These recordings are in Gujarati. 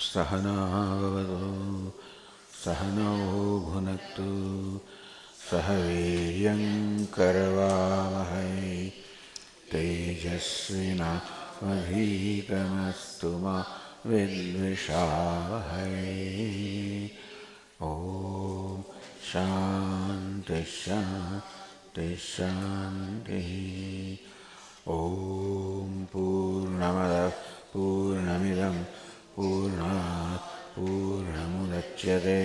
सहनाववतु सहनौ भुनक्तु सह वीर्यङ्करवावहै तेजस्विनावधीतमस्तु मा विद्विषावहै। ॐ शान्ति शान्ति शान्तिः। ॐ पूर्णमदः पूर्णमिदं पूर्णात् पूर्णमुदच्यते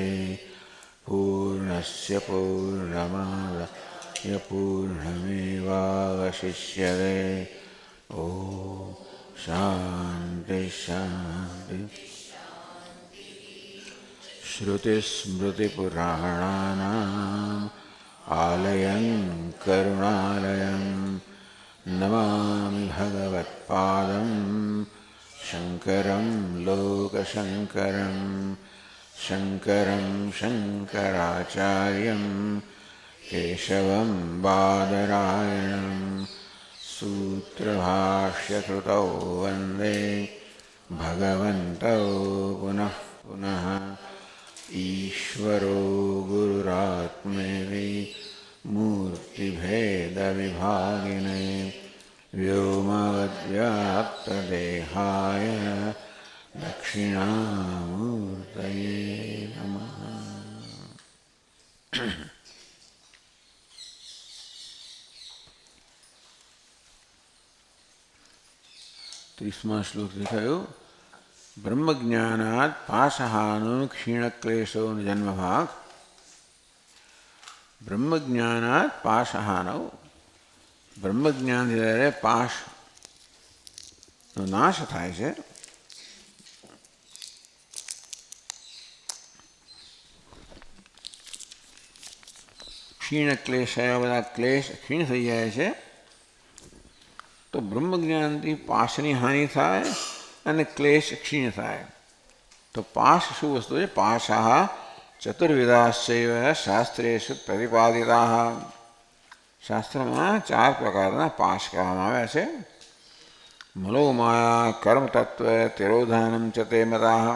पूर्णस्य पूर्णमादाय पूर्णमेवावशिष्यते। ॐ शान्ति शान्ति। श्रुतिस्मृतिपुराणानाम् आलयं करुणालयं नमामि भगवत्पादं शङ्करं लोकशङ्करं शङ्करं शङ्कराचार्यं केशवं बादरायणं सूत्रभाष्यकृतौ वन्दे भगवन्तौ पुनः पुनः। ईश्वरो गुरुरात्मेति मूर्तिभेदविभागिने व्योमवद्व्याप्तदेहाय दक्षिणामूर्तये नमः। 30 શ્લોક દેખાયો. બ્રહ્મજ્ઞાનાત પાસહાનો ક્ષીણક્લેશો જન્મભાગ. બ્રહ્મજ્ઞાનાત પાસહાનો, બ્રહ્મજ્ઞાનથી જ્યારે પાશનો નાશ થાય છે. ક્ષીણ ક્લેશ, એવા બધા ક્લેશ ક્ષીણ થઈ જાય છે. તો બ્રહ્મજ્ઞાનથી પાશની હાનિ થાય અને ક્લેશ ક્ષીણ થાય. તો પાશ શું વસ્તુ છે? પાશા ચતુર્વિધાશ્ચૈવ શાસ્ત્રેષુ પ્રતિપાદિતા. શાસ્ત્રમાં 4 પ્રકારના પાશ કહેવામાં આવ્યા છે. મલો માયા કર્મ તત્વ તિરોધાનમ ચ તે મતા.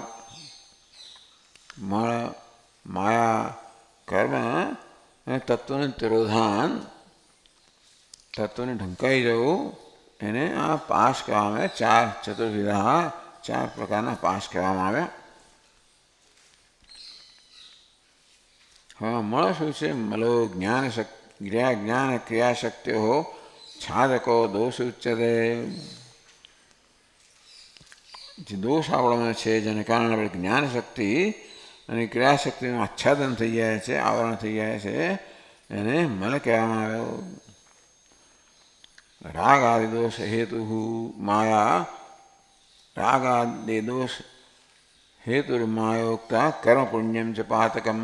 મળ, માયા, કર્મ અને તત્વનું તિરોધાન, તત્વને ઢંકાઈ જવું, એને આ પાશ કહેવામાં આવે. 4 ચતુર્વિધા, 4 પ્રકારના પાશ કહેવામાં આવ્યા. હા, મળ શું છે? મલો જ્ઞાન જ્ઞાન ક્રિયાશક્તિઓ છાદકો દોષ ઉચ્ચતે. જે દોષ આપણામાં છે, જેને કારણે આપણે જ્ઞાન શક્તિ અને ક્રિયાશક્તિનું આચ્છાદન થઈ જાય છે, આવરણ થઈ જાય છે, એને મલ કહેવામાં આવ્યો. રાગ આદિ દોષ હેતુ માયા, રાગ આદિ દોષ હેતુ માયોક્તા કર્મ પુણ્યમ ચ પાતકમ.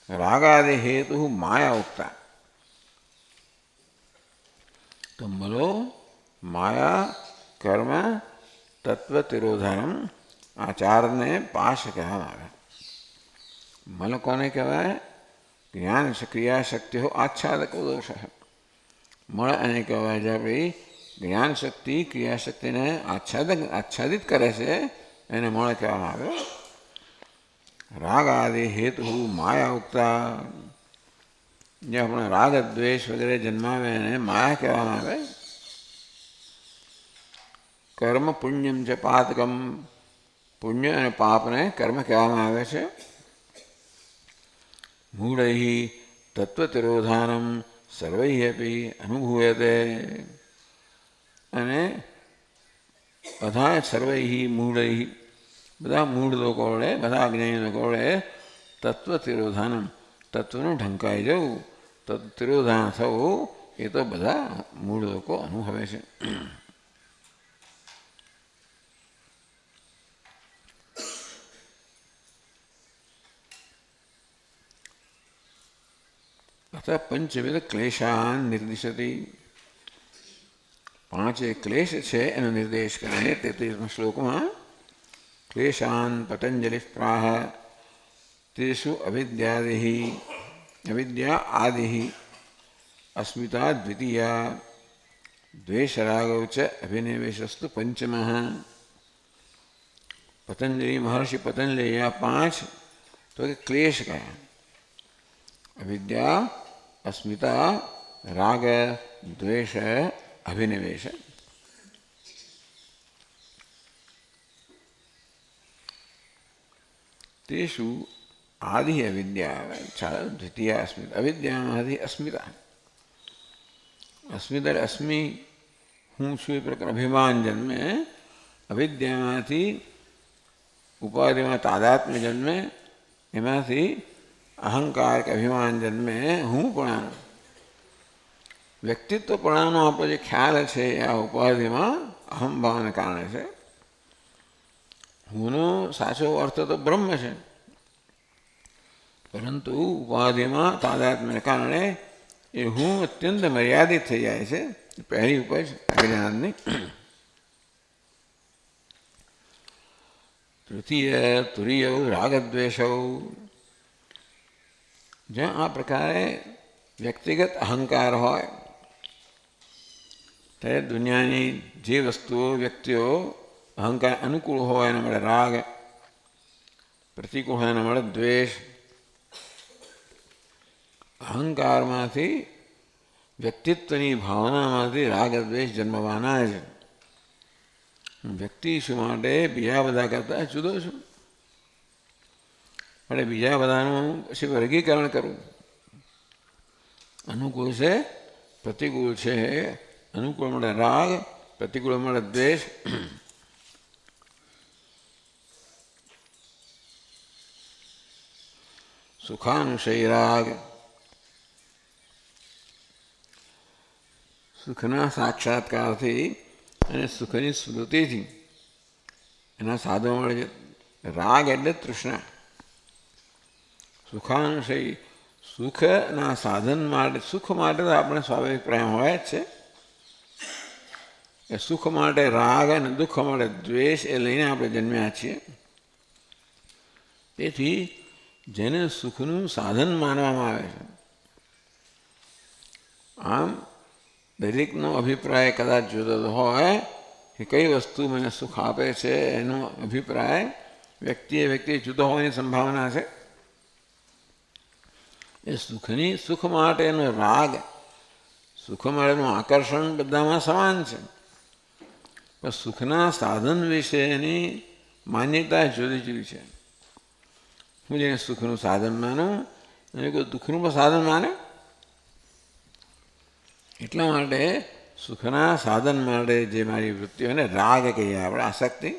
રાગાદિ હેતુ માયા ઉક્તા. તો મલો, માયા, કર્મ, તત્વ તિરોધાનમ, આ 4ને પાશ કહેવામાં આવે. મલ કોને કહેવાય? જ્ઞાન ક્રિયાશક્તિઓ આચ્છાદકો દોષ. મળ એને કહેવાય છે ભાઈ જ્ઞાન શક્તિ ક્રિયાશક્તિને આચ્છાદિત કરે છે, એને મળ કહેવામાં આવે. રાગ આદિ હેતુ માયા ઉક્તા. જે આપણે રાગ દ્વેષ વગેરે જન્માવે એને માયા કહેવામાં આવે. કર્મ પુણ્યમ છે પાતકમ. પુણ્ય અને પાપને કર્મ કહેવામાં આવે છે. મૂઢૈ તત્વ તિરોધાનમ સર્વૈ અપી અનુભૂયતે. અને બધા સર્વૈ મૂઢૈ, બધા મૂઢ લોકો વડે, બધા અજ્ઞાની લોકો વડે તત્વ તિરોધાનમ, તત્વનું ઢંકાઈ જવું, તિરોધાન થવું, એ તો બધા મૂળ લોકો અનુભવે છે. અથવા પંચવિધ ક્લેશાન નિર્દિશતી. 5 ક્લેશ છે એનો નિર્દેશ કરે 33મા શ્લોકમાં. ક્લેશાન પતંજલિ પ્રાહ તેષુ અવિદ્યા આદિ अस्मिता द्वितीया द्वेषरागौ च अभिनिवेशस्तु पंचमः। पतंजलि महर्षि पतंजलि या 5 तो कि क्लेश कहे, अविद्या, अस्मिता, राग, द्वेष, अभिनिवेश। तेषु आदि अविद्या, द्वितीय अस्मिता, अविद्या आदि अस्मिता। अस्मिता अस्मि हूँ છું એ પ્રકાર અભિમાન જન્મે, અવિદ્યામાંથી ઉપાધિમાં તાદાત્મ્ય જન્મે, એમાંથી અહંકાર કે અભિમાન જન્મે હુંપણાનો, વ્યક્તિત્વપણાનો આપણો જે ખ્યાલ છે આ ઉપાધિમાં અહંભાવને કારણે છે. હુંનો સાચો અર્થ તો બ્રહ્મ છે, પરંતુ ઉપાધિમાં તાદાત્મ્યને કારણે એ હું અત્યંત મર્યાદિત થઈ જાય છે. પહેલી ઉપજ અજ્ઞાનની. તૃતીય તુરીય રાગદ્વેષો. જ્યાં આ પ્રકારે વ્યક્તિગત અહંકાર હોય ત્યારે દુનિયાની જે વસ્તુઓ વ્યક્તિઓ અહંકાર અનુકૂળ હોય એના મળે રાગ, પ્રતિકૂળ હોય એના મળે દ્વેષ. અહંકારમાંથી વ્યક્તિત્વની ભાવનામાંથી રાગ દ્વેષ જન્મવાના જ. વ્યક્તિ શું માટે બીજા બધા કરતાં જુદો છું, એટલે બીજા બધાનું પછી વર્ગીકરણ કરવું. અનુકૂળ છે, પ્રતિકૂળ છે. અનુકૂળ મળે રાગ, પ્રતિકૂળ મળે દ્વેષ. સુખાનુશય રાગ, સુખના સાક્ષાત્કારથી અને સુખની સ્મૃતિથી એના સાધનો મળે છે. રાગ એટલે તૃષ્ણા. સુખાનુશય, સુખના સાધન માટે, સુખ માટે તો આપણે સ્વાભાવિક પ્રેમ હોય જ છે. એ સુખ માટે રાગ અને દુઃખ માટે દ્વેષ એ લઈને આપણે જન્મ્યા છીએ. તેથી જેને સુખનું સાધન માનવામાં આવે છે, આમ દરેકનો અભિપ્રાય કદાચ જુદો હોય કે કઈ વસ્તુ મને સુખ આપે છે, એનો અભિપ્રાય વ્યક્તિ જુદો હોવાની સંભાવના છે. એ સુખ માટેનો રાગ, સુખ માટેનું આકર્ષણ બધામાં સમાન છે, પણ સુખના સાધન વિશેની માન્યતા જુદી જુદી છે. હું જેને સુખનું સાધન માનું અને કોઈ દુઃખનું પણ સાધન માને. એટલા માટે સુખના સાધન માટે જે મારી વૃત્તિઓને રાગ કહીએ આપણે, આસક્તિ,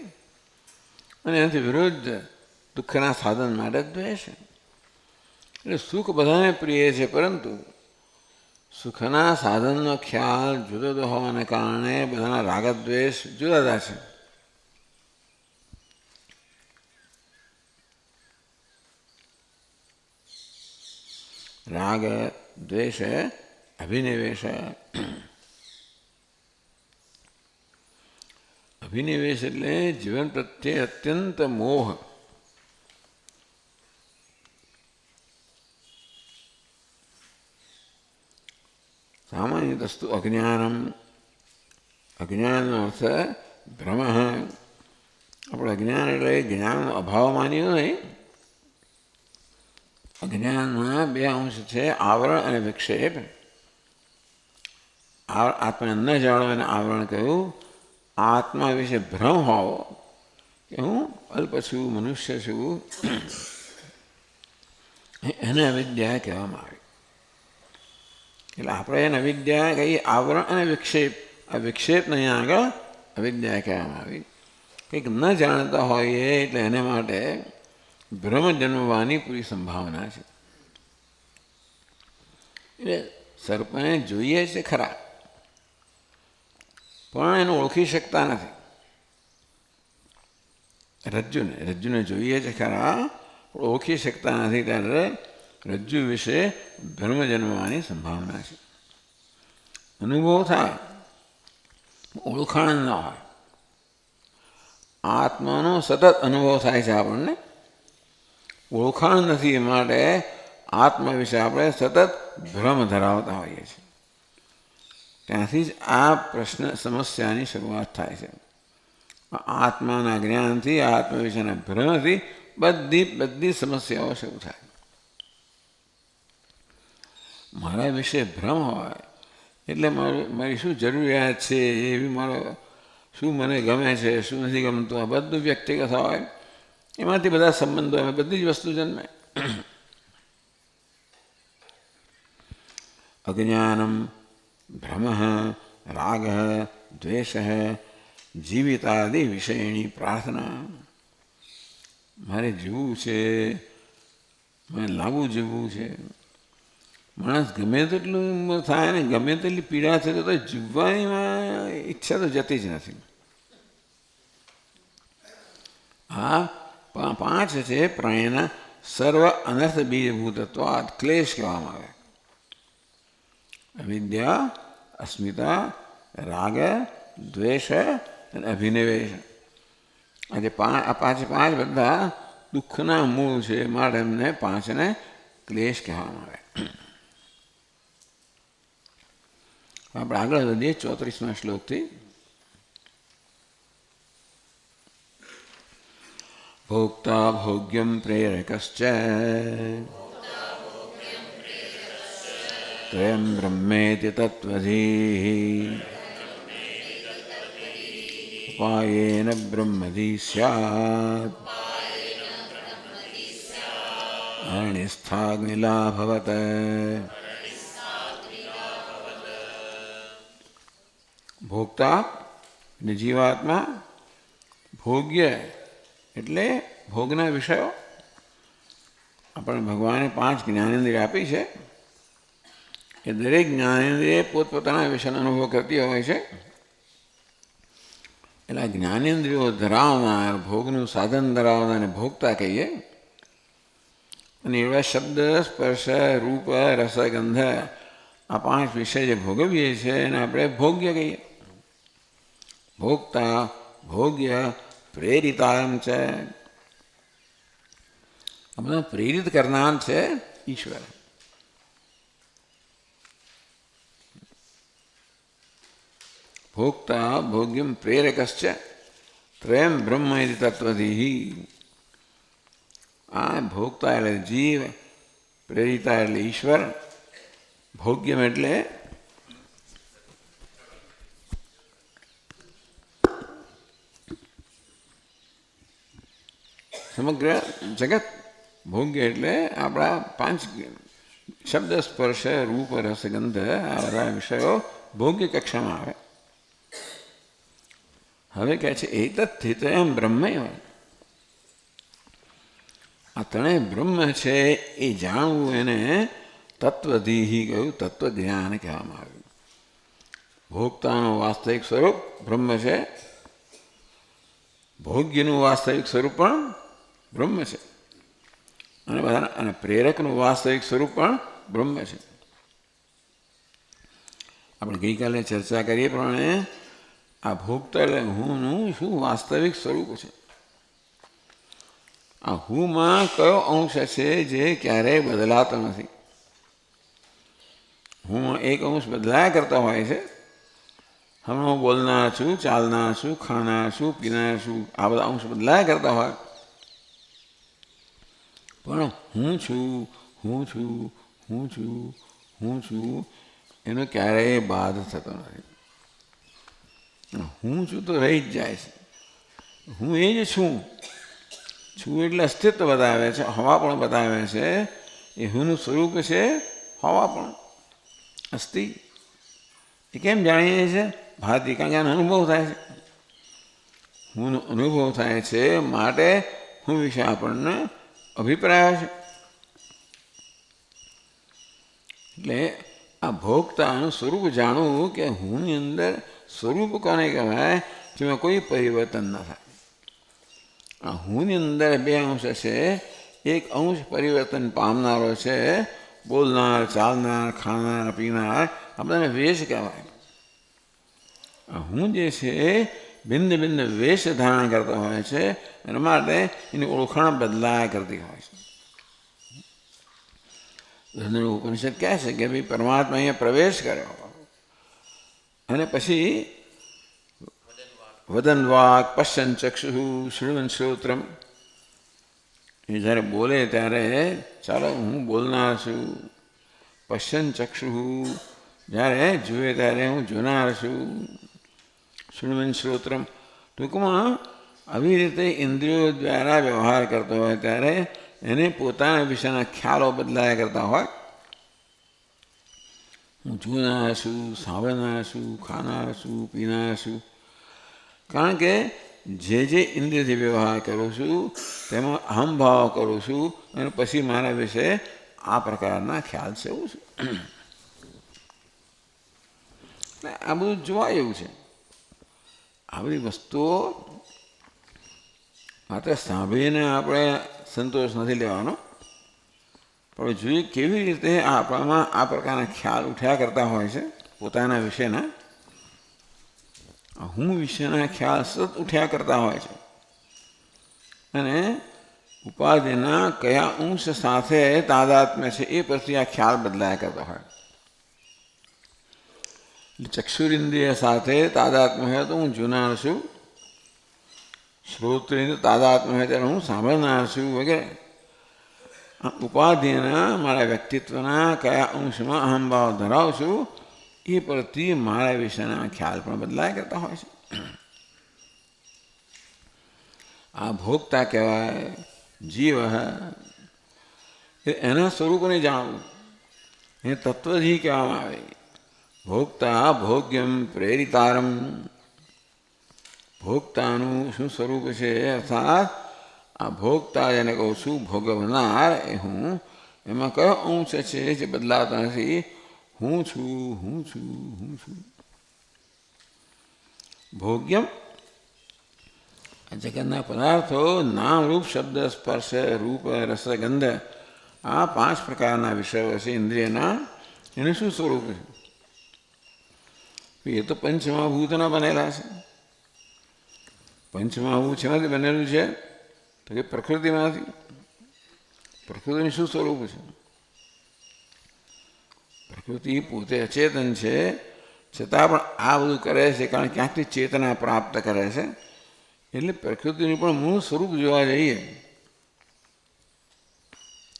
અને એનાથી વિરુદ્ધ દુઃખના સાધન માટે દ્વેષ. એટલે સુખ બધાને પ્રિય છે, પરંતુ સુખના સાધનનો ખ્યાલ જુદો જુદો હોવાને કારણે બધાના રાગદ્વેષ જુદા જુદા છે. રાગ દ્વેષ અભિનિવેશ. અભિનિવેશ એટલે જીવન પ્રત્યે અત્યંત મોહ. સામાન્ય વસ્તુ અજ્ઞાનમ. અજ્ઞાનનો અર્થ ભ્રમ. આપણે અજ્ઞાન એટલે જ્ઞાનનો અભાવ માન્યો નહીં. અજ્ઞાનમાં બે અંશ છે, આવરણ અને વિક્ષેપ. આત્માને ન જાણો એને આવરણ કહ્યું. આત્મા વિશે ભ્રમ હોવો કે હું અલ્પ છું, મનુષ્ય છું, એને અવિદ્યા કહેવામાં આવે. એટલે આપણે એને અવિદ્યા કહીએ. આવરણ અને વિક્ષેપ, આ વિક્ષેપને અહીંયા આગળ અવિદ્યા કહેવામાં આવી. કંઈક ન જાણતા હોઈએ એટલે એને માટે ભ્રમ જન્મવાની પૂરી સંભાવના છે. એટલે સર્પને જોઈએ છે ખરા, પણ એને ઓળખી શકતા નથી. રજ્જુને જોઈએ છે ખરા, પણ ઓળખી શકતા નથી. ત્યારે રજ્જુ વિશે ભ્રમ જન્મવાની સંભાવના છે. અનુભવ થાય, ઓળખાણ ન હોય. આત્માનો સતત અનુભવ થાય છે આપણને, ઓળખાણ નથી. એ માટે આત્મા વિશે આપણે સતત ભ્રમ ધરાવતા હોઈએ છીએ. ત્યાંથી જ આ પ્રશ્ન સમસ્યાની શરૂઆત થાય છે. આત્માના જ્ઞાનથી, આત્મ વિશેના ભ્રમથી બધી સમસ્યાઓ શરૂ થાય. મારા વિશે ભ્રમ હોય એટલે મારી શું જરૂરિયાત છે, એવી મારો શું મને ગમે છે, શું નથી ગમતું, આ બધું વ્યક્તિગત હોય. એમાંથી બધા સંબંધો, એમાં બધી જ વસ્તુ જન્મે. અજ્ઞાનમ ભ્રમ રાગ દ્વેષ જીવિતાદિ વિષયની પ્રાર્થના. મારે જીવવું છે, મને લાવવું જીવવું છે. માણસ ગમે તેટલું થાય ને ગમે તેટલી પીડા છે તો જીવવાની ઈચ્છા તો જતી જ નથી. આ પાંચ છે પ્રાણીના સર્વ અનર્થ બીજભૂતત્વ ક્લેશ કહેવામાં આવે. અવિદ્યા, અસ્મિતા, રાગ, દ્વેષ અને અભિનિવેશ. આજે આ પાંચ બધા દુઃખના મૂળ છે, માટે એમને પાંચને ક્લેશ કહેવામાં આવે. આપણે આગળ વધીએ 34મા શ્લોકથી. ભોક્તા ભોગ્યમ પ્રેરકશ્ચ ત્રયં બ્રહ્મેતિ તત્વધીઃ ઉપાયેન બ્રહ્મધી સ્યાત્ અરણ્યસ્થાગ્નિલાભવત. ભોક્તા એટલે જીવાત્મા, ભોગ્ય એટલે ભોગના વિષયો. આપણને ભગવાને 5 જ્ઞાનેન્દ્રિય આપી છે. એ દરેક જ્ઞાનેન્દ્રિય પોતપોતાના વિષયનો અનુભવ કરતી હોય છે. એટલે આ જ્ઞાનેન્દ્રિયો ધરાવનાર, ભોગનું સાધન ધરાવનારને ભોગતા કહીએ. અને એવા શબ્દ, સ્પર્શ, રૂપ, રસ, ગંધ, આ 5 વિષય જે ભોગવીએ છીએ એને આપણે ભોગ્ય કહીએ. ભોક્તા ભોગ્ય પ્રેરિતાયમ છે. આ બધા પ્રેરિત કરનાર છે ઈશ્વર. ભોક્તા ભોગ્યમ પ્રેરકશ્ચ ત્રયં બ્રહ્મ ઇતિ તત્વધીઃ. આ ભોક્તા એટલે જીવ, પ્રેરિતા એટલે ઈશ્વર, ભોગ્યમ એટલે સમગ્ર જગત. ભોગ્ય એટલે આપણા 5 શબ્દ, સ્પર્શ, રૂપ, રસ, ગંધ, આ બધા વિષયો ભોગ્ય કક્ષામાં આવે. હવે કહે છે એતત્થિત એમ બ્રહ્મ. આ ત્રણેય બ્રહ્મ છે એ જાણવું એને તત્વધીહી કહ્યું, તત્વજ્ઞાન કહેવામાં આવ્યું. ભોક્તાનું વાસ્તવિક સ્વરૂપ બ્રહ્મ છે, ભોગ્યનું વાસ્તવિક સ્વરૂપ પણ બ્રહ્મ છે, અને પ્રેરકનું વાસ્તવિક સ્વરૂપ પણ બ્રહ્મ છે. આપણે ગઈકાલે ચર્ચા કરીએ પ્રમાણે આ ભોગતા એટલે હુંનું શું વાસ્તવિક સ્વરૂપ છે. આ હુંમાં કયો અંશ છે જે ક્યારેય બદલાતો નથી. હું એક અંશ બદલાયા કરતા હોય છે. હમણાં હું બોલનાર છું, ચાલનાર છું, ખાનાર છું, પીનાર છું, આ બધા અંશ બદલાયા કરતા હોય. પણ હું છું, હું છું, હું છું, હું છું એનો ક્યારેય બાદ થતો નથી. હું છું તો રહી જ જાય છે. હું એ જ છું. છું એટલે અસ્તિત્વ બતાવે છે, હવા પણ બતાવે છે. એ હુંનું સ્વરૂપ છે હવા પણ, અસ્થિ. એ કેમ જાણીએ છીએ? ભાતી, કારણ કે આનો અનુભવ થાય છે. હુંનો અનુભવ થાય છે માટે હું વિશે આપણને અભિપ્રાય છે. એટલે આ ભોગતાનું સ્વરૂપ જાણવું કે હુંની અંદર સ્વરૂપ કોને કહેવાય જેમાં કોઈ પરિવર્તન ન થાય. આ હુંની અંદર 2 અંશ છે. એક અંશ પરિવર્તન પામનારો છે, બોલનાર, ચાલનાર, ખાનાર, પીનાર, આ બધાને વેશ કહેવાય. આ હું જે છે ભિન્ન ભિન્ન વેશ ધારણ કરતો હોય છે, એના માટે એની ઓળખાણ બદલાયા કરતી હોય છે. ઉપનિષદ કહે છે કે ભાઈ પરમાત્મા અહીંયા પ્રવેશ કર્યો અને પછી વદન વાક પશ્યન ચક્ષુ શૃણવન શ્રોત્રમ. એ જ્યારે બોલે ત્યારે ચાલો હું બોલનાર છું. પશ્યન ચક્ષુ, જ્યારે જુએ ત્યારે હું જોનાર છું. શૃણવન શ્રોત્રમ, ટૂંકમાં આવી રીતે ઇન્દ્રિયો દ્વારા વ્યવહાર કરતો હોય ત્યારે એને પોતાના વિશેના ખ્યાલો બદલાયા કરતા હોય. હું જોનાર છું, સાંભળનાર છું, ખાનાર છું, પીનાર છું. કારણ કે જે ઇન્દ્રિયથી વ્યવહાર કરું છું તેમાં અહમભાવ કરું છું અને પછી મારા વિશે આ પ્રકારના ખ્યાલ સેવું છું. આ બધું જોવા એવું છે. આ બધી વસ્તુઓ માત્ર સાંભળીને આપણે સંતોષ નથી લેવાનો, પણ જોઈએ કેવી રીતે આપણામાં આ પ્રકારના ખ્યાલ ઉઠ્યા કરતા હોય છે. પોતાના વિશેના હું વિશેના ખ્યાલ સતત ઉઠ્યા કરતા હોય છે અને ઉપાધિના કયા અંશ સાથે તાદાત્મ્ય છે એ પરથી આ ખ્યાલ બદલાયા કરતા હોય. ચક્ષુરિન્દ્રિય સાથે તાદાત્મ્ય હોય તો હું જોનાર છું, શ્રોત્રેન્દ્ર તાદાત્મ્ય હોય ત્યારે હું સાંભળનાર છું વગેરે. ઉપાધિના મારા વ્યક્તિત્વના કયા અંશમાં અહમભાવ ધરાવું છું એ પરથી મારા વિશેના ખ્યાલ પણ બદલાયા કરતા હોય છે. આ ભોગતા કહેવાય. જીવ એના સ્વરૂપને જાણવું એ તત્વથી કહેવામાં આવે. ભોગતા ભોગ્યમ પ્રેરિતારમ, ભોગતાનું શું સ્વરૂપ છે, અર્થાત આ ભોગતા જેને કહું છું ભોગવનાર એ હું, એમાં કયો અંશ છે જે બદલાતા નથી. હું છું, હું છું, હું છું. ભોગ્યમ, જગતના પદાર્થો નામ રૂપ શબ્દ સ્પર્શ રૂપ રસ ગંધ, આ 5 પ્રકારના વિષયો છે ઇન્દ્રિયના. એનું શું સ્વરૂપ છે? એ તો પંચમહાભૂતના બનેલા છે. પંચમહાભૂત શેમાંથી બનેલું છે? તો કે પ્રકૃતિમાંથી. પ્રકૃતિનું શું સ્વરૂપ છે? પ્રકૃતિ પોતે અચેતન છે, છતાં પણ આ બધું કરે છે કારણ ક્યાંકથી ચેતના પ્રાપ્ત કરે છે. એટલે પ્રકૃતિનું પણ મૂળ સ્વરૂપ જોવા જઈએ,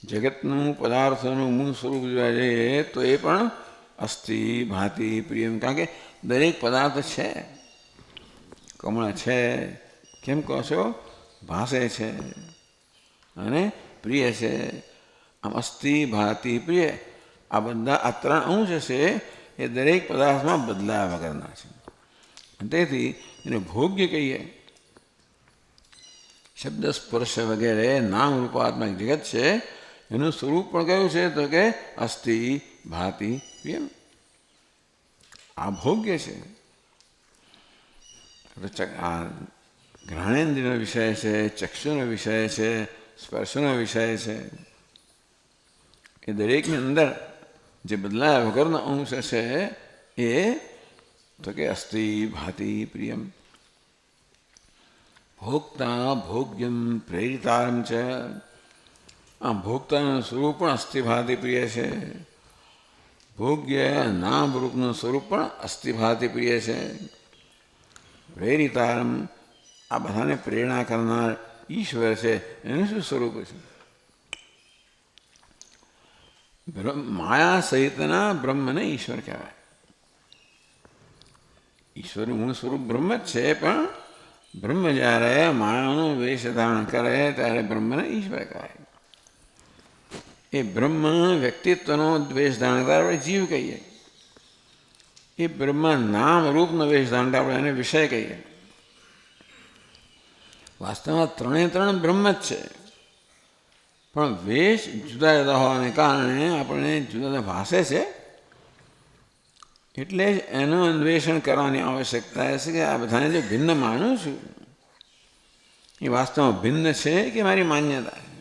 જગતનું પદાર્થોનું મૂળ સ્વરૂપ જોવા જઈએ તો એ પણ અસ્થિ ભાતિ પ્રિયમ. કારણ કે દરેક પદાર્થ છે. કમળ છે, કેમ કહો છો? ભાસે છે અને પ્રિય છે. આમ અસ્થિ ભાતિ પ્રિય આ બધા આ 3 અંશ છે એ દરેક પદાર્થમાં બદલાયા વગરના છે. તેથી એને ભોગ્ય કહીએ. શબ્દ સ્પર્શ વગેરે નામ રૂપાત્મક જગત છે એનું સ્વરૂપ પણ કયું છે? તો કે અસ્થિ ભાતિ પ્રિયમ. આ ભોગ્ય છે. આ ઘ્રાણેન્દ્રિયનો વિષય છે, ચક્ષુનો વિષય છે, સ્પર્શનો વિષય છે. એ દરેકની અંદર જે બદલાયા વગરનો અંશ છે એ તો કે અસ્થિ ભાતિ પ્રિયમ. ભોગતા ભોગ્યમ પ્રેરિતારમ છે. આ ભોગતાનું સ્વરૂપ પણ અસ્થિ ભાતિ પ્રિય છે. ભોગ્ય નામ રૂપનું સ્વરૂપ પણ અસ્થિ ભાતિ પ્રિય છે. પ્રેરિતારમ આ બધાને પ્રેરણા કરનાર ઈશ્વર છે. એનું શું સ્વરૂપ છે? માયા સહિતના બ્રહ્મને ઈશ્વર કહેવાય. ઈશ્વરનું મૂળ સ્વરૂપ બ્રહ્મ જ છે, પણ બ્રહ્મ જ્યારે માયાનો વેશ ધારણ કરે ત્યારે બ્રહ્મને ઈશ્વર કહેવાય. એ બ્રહ્મ વ્યક્તિત્વનો દ્વેષ ધારણ કરતા આપણે જીવ કહીએ. એ બ્રહ્મ નામ રૂપનો વેશ ધારણ કરતા આપણે એને વિષય કહીએ. વાસ્તવમાં 3 બ્રહ્મ જ છે, પણ વેશ જુદા જુદા હોવાને કારણે આપણે જુદા જુદા ભાષે છે. એટલે જ એનું અન્વેષણ કરવાની આવશ્યકતા છે કે આ બધાને જે ભિન્ન માનું છું એ વાસ્તવમાં ભિન્ન છે કે મારી માન્યતા છે.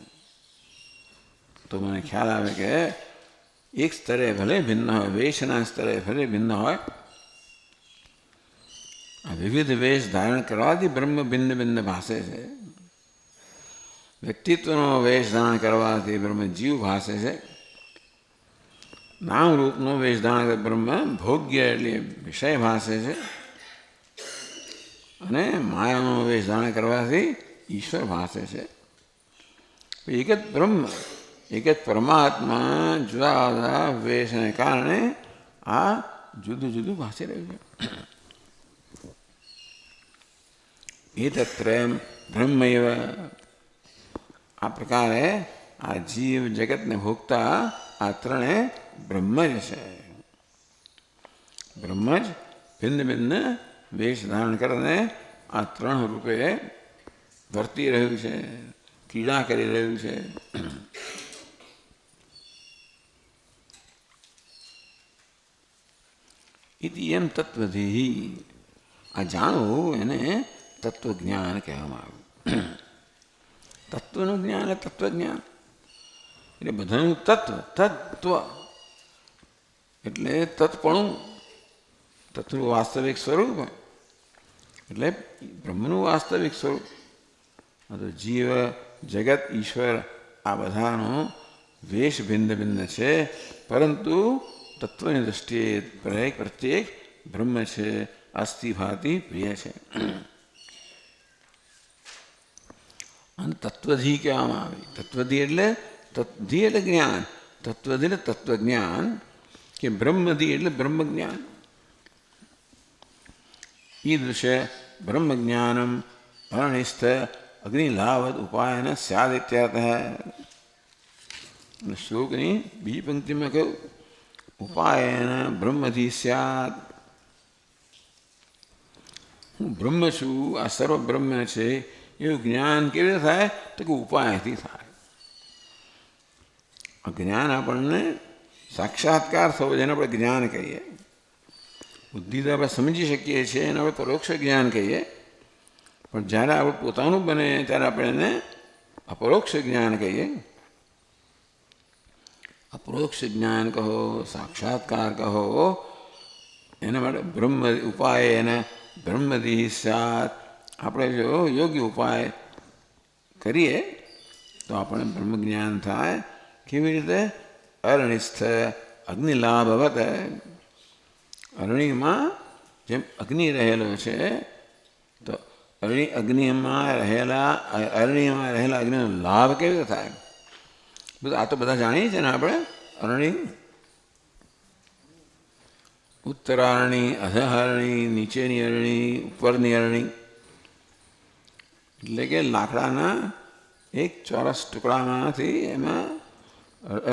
તો મને ખ્યાલ આવે કે એક સ્તરે ભલે ભિન્ન હોય, વેશના સ્તરે ભલે ભિન્ન હોય, આ વિવિધ વેશ ધારણ કરવાથી બ્રહ્મ ભિન્ન ભિન્ન ભાષે છે. વ્યક્તિત્વનો વેશ ધારણ કરવાથી બ્રહ્મ જીવ ભાષે છે. નામ રૂપનો વેશ ધારણ બ્રહ્મ ભોગ્ય એટલે વિષય ભાષે છે. અને માયાનો વેશ ધારણ કરવાથી ઈશ્વર ભાસે છે. એક જ બ્રહ્મ, એક જ પરમાત્મા જુદા જુદા વેશને કારણે આ જુદું જુદું ભાસી રહ્યું છે. એ તત્રયમ બ્રહ્મૈવ, આ પ્રકારે આ જીવ જગતને ભોગતા આ ત્રણે બ્રહ્મ જ છે. બ્રહ્મ જ ભિન્ન ભિન્ન વેશ ધારણ કરીને આ ત્રણ રૂપે વર્તી રહ્યું છે, ક્રીડા કરી રહ્યું છે. ઇતિ એમ તત્વધિ, આ જાણવું એને તત્વજ્ઞાન કહેવામાં આવ્યું. તત્વનું જ્ઞાન એટલે તત્વજ્ઞાન એટલે બધાનું તત્વ એટલે તત્પણું, તત્વનું વાસ્તવિક સ્વરૂપ એટલે બ્રહ્મનું વાસ્તવિક સ્વરૂપ. તો જીવ જગત ઈશ્વર આ બધાનો વેશ ભિન્ન ભિન્ન છે, પરંતુ તત્વની દૃષ્ટિએ પ્રત્યેક બ્રહ્મ છે, અસ્થિ ભાતિ પ્રિય છે. અને તત્વધિ કહેવામાં આવે. તત્વધિ એટલે ધિ એટલે જ્ઞાન, તત્વધિ એટલે તત્વજ્ઞાન, કે બ્રહ્મધિ એટલે બ્રહ્મજ્ઞાન. ઈદૃશે બ્રહ્મજ્ઞાનમ અરણિસ્થ અગ્નિલાવદ ઉપાયન સ્યાદિત્યર્થ. શ્લોકની બીજી પંક્તિમાં કહ્યું ઉપાયન બ્રહ્મધિ સ્યાદ. હું બ્રહ્મ છું, આ સર્વ બ્રહ્મ છે એવું જ્ઞાન કેવી રીતે થાય? તો કે ઉપાયથી થાય. જ્ઞાન આપણને સાક્ષાત્કાર થવો જેને આપણે જ્ઞાન કહીએ. બુદ્ધિ તો આપણે સમજી શકીએ છીએ, એને આપણે પરોક્ષ જ્ઞાન કહીએ. પણ જ્યારે આપણે પોતાનું બને ત્યારે આપણે એને અપરોક્ષ જ્ઞાન કહીએ. અપરોક્ષ જ્ઞાન કહો, સાક્ષાત્કાર કહો, એના માટે બ્રહ્મ ઉપાય એને બ્રહ્મધિ સ્યાત. આપણે જો યોગ્ય ઉપાય કરીએ તો આપણે બ્રહ્મજ્ઞાન થાય. કેવી રીતે? અરણિસ્થ અગ્નિલાભવત. અરણ્યમાં જેમ અગ્નિ રહેલો છે, તો અરણ્યમાં રહેલા અગ્નિનો લાભ કેવી રીતે થાય? આ તો બધા જાણીએ છીએ ને આપણે. અરણ્ય ઉત્તરારણી, અધહરણી, નીચેની અરણી, ઉપરની અરણી. એટલે કે લાકડાના એક ચોરસ ટુકડામાંથી એમાં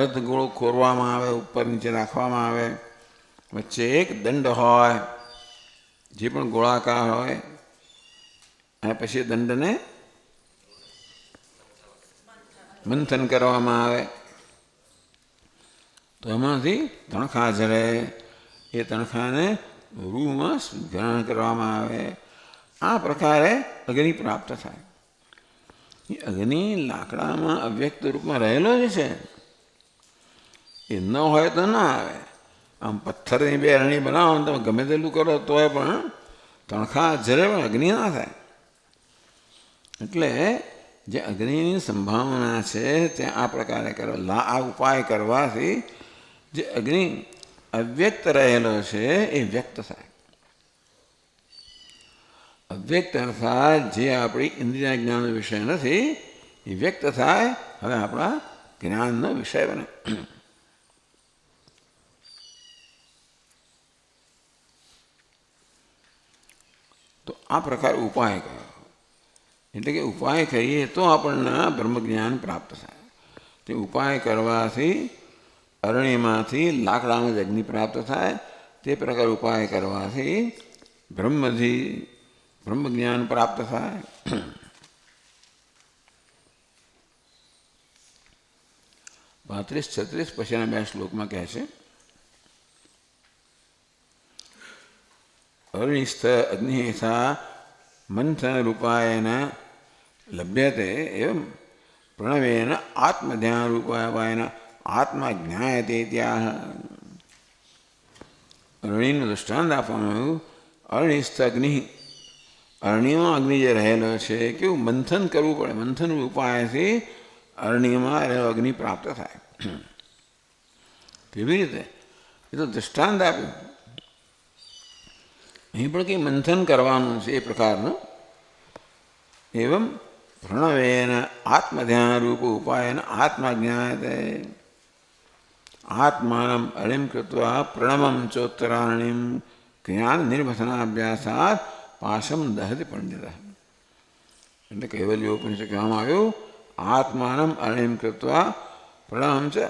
અર્ધગોળો કોરવામાં આવે, ઉપર નીચે રાખવામાં આવે, વચ્ચે એક દંડ હોય જે પણ ગોળાકાર હોય, અને પછી દંડને મંથન કરવામાં આવે તો એમાંથી તણખા જળે. એ તણખાને રૂમાં ગ્રહણ કરવામાં આવે. આ પ્રકારે અગ્નિ પ્રાપ્ત થાય. એ અગ્નિ લાકડામાં અવ્યક્ત રૂપમાં રહેલો જ છે, એ ન હોય તો ના આવે. આમ પથ્થરની બે અરણી બનાવો ને તમે ગમે તેટલું કરો તોય પણ તણખા જરે પણ અગ્નિ ના થાય. એટલે જે અગ્નિની સંભાવના છે ત્યાં આ પ્રકારે કરો. આ ઉપાય કરવાથી જે અગ્નિ અવ્યક્ત રહેલો છે એ વ્યક્ત થાય. અવ્યક્ત અર્થાત જે આપણી ઇન્દ્રિય જ્ઞાનનો વિષય નથી એ વ્યક્ત થાય. હવે આપણા જ્ઞાનનો વિષય બને. તો આ પ્રકાર ઉપાય કયો. એટલે કે ઉપાય કરીએ તો આપણને બ્રહ્મજ્ઞાન પ્રાપ્ત થાય. તે ઉપાય કરવાથી અરણ્યમાંથી લાકડાનો જ અગ્નિ પ્રાપ્ત થાય. તે પ્રકાર ઉપાય કરવાથી બ્રહ્મજ્ઞાન પ્રાપ્ત થાય. 35-36 પછીના બે શ્લોકમાં કહે છે અરણિસ્થ અગ્નિહેથા મંથન રૂપાયન લભ્યતે એવં પ્રણવેન આત્મધ્યાન રૂપાયન આત્મા જ્ઞાયતે. ત્યાં અરણીનું દૃષ્ટાંત આપવામાં આવ્યું. અરણિસ્થ અગ્નિ, અરણ્યમાં અગ્નિ જે રહેલો છે કેવું મંથન કરવું પડે. મંથન ઉપાયથી અરણ્યમાં રહેલો અગ્નિ પ્રાપ્ત થાય. કેવી રીતે? એ તો દૃષ્ટાંત આપ્યું. અહીં પણ કંઈ મંથન કરવાનું છે એ પ્રકારનું. એવમ પ્રણવેન આત્મધ્યાનરૂપ ઉપાયન આત્મા જ્ઞાયતે. આત્માનમ અળિમ કૃત્વા પ્રણવમ ચોત્તરાણીમ જ્ઞાન નિર્વસનાભ્યાસાત પાશમ દહતિ પંડિત. એટલે કૈવલ્યોપનિષદ કહેવામાં આવ્યું, આત્માનમ અળિમ કૃત્વા, પ્રણવમ છે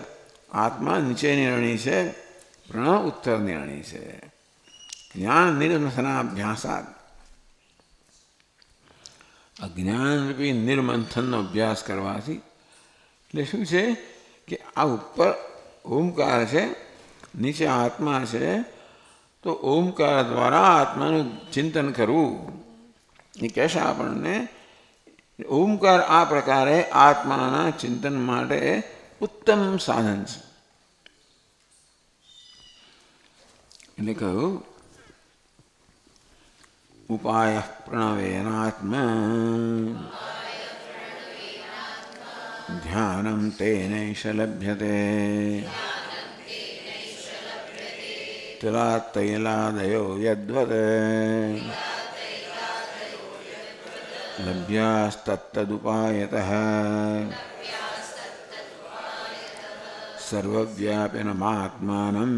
આત્મા નીચેની અણી છે, પ્રણવ ઉત્તરની અણી છે. જ્ઞાન નિર્વસનાભ્યાસાત, અજ્ઞાનરૂપી નિર્મંથનનો અભ્યાસ કરવાથી. એટલે શું છે કે આ ઉપર ઓમકાર છે, નીચે આત્મા છે, તો ઓમકાર દ્વારા આત્માનું ચિંતન કરવું એ કહેશે આપણને. ઓમકાર આ પ્રકારે આત્માના ચિંતન માટે ઉત્તમ સાધન છે. એટલે કહ્યું ઉપાય પ્રણવેનાત્મા ધ્યાનમ તેનૈષ લભ્યતે તિલાતૈલાદયો યદ્વત લભ્યાસ્તત્તદુપાયતઃ સર્વવ્યાપિનમાત્માનં